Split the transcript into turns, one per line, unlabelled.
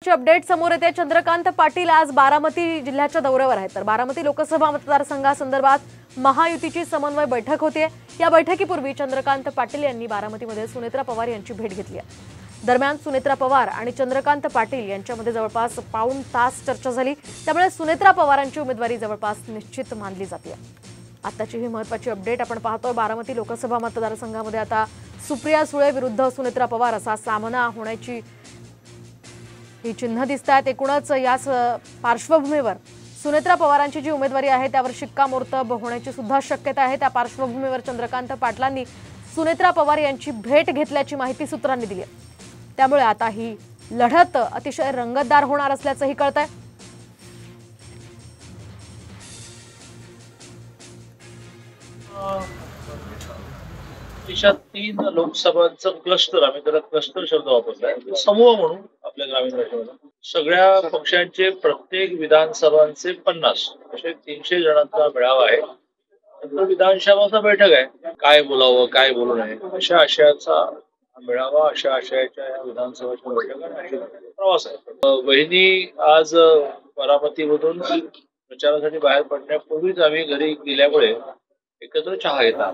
महत्त्वाची अपडेट समोर येते। चंद्रकांत पाटील आज बारामती जिल्ह्याच्या दौऱ्यावर आहेत। तर बारामती लोकसभा मतदारसंघासंदर्भात महायुतीची समन्वय बैठक होतीये। या बैठकीपूर्वी चंद्रकांत पाटील यांनी बारामतीमध्ये सुनेत्रा पवार यांची भेट घेतली आहे। दरम्यान सुनेत्रा पवार आणि चंद्रकांत पाटील यांच्यामध्ये जवळपास पाऊण तास चर्चा झाली। त्यामुळे सुनेत्रा पवारांची उमेदवारी जवळपास निश्चित मानली जाते। आताची ही महत्त्वाची अपडेट आपण पाहतोय। बारामती लोकसभा मतदारसंघामध्ये आता सुप्रिया सुळे विरुद्ध सुनेत्रा पवार असा सामना होण्याची ही चिन्ह दिसतात। एकूणच या पार्श्वभूमीवर सुनेत्रा पवारांची जी उमेदवारी आहे त्यावर शिक्कामोर्तब होण्याची सुद्धा शक्यता आहे। त्या पार्श्वभूमीवर चंद्रकांत पाटलांनी सुनेत्रा पवार यांची भेट घेतल्याची माहिती सूत्रांनी दिली आहे। त्यामुळे आता ही लढत अतिशय रंगतदार होणार असल्याचंही कळतंय।
देशात 3 लोकसभांचं क्लस्टर, आम्ही त्याला क्लस्टर शब्द वापरलाय, समूह म्हणून आपल्या ग्रामीण भाषेमध्ये सगळ्या पक्षांचे प्रत्येक विधानसभांचे 50 असे 300 जणांचा मेळावा आहे। नंतर विधानसभाचा बैठक आहे, काय बोलावं काय बोलू नये अशा आशयाचा मेळावा, अशा आशयाच्या या विधानसभाच्या बैठका प्रवास आहे। वहिनी आज बारामतीमधून प्रचारासाठी बाहेर पडण्यापूर्वीच आम्ही घरी गेल्यामुळे एकत्र चहा घेतला।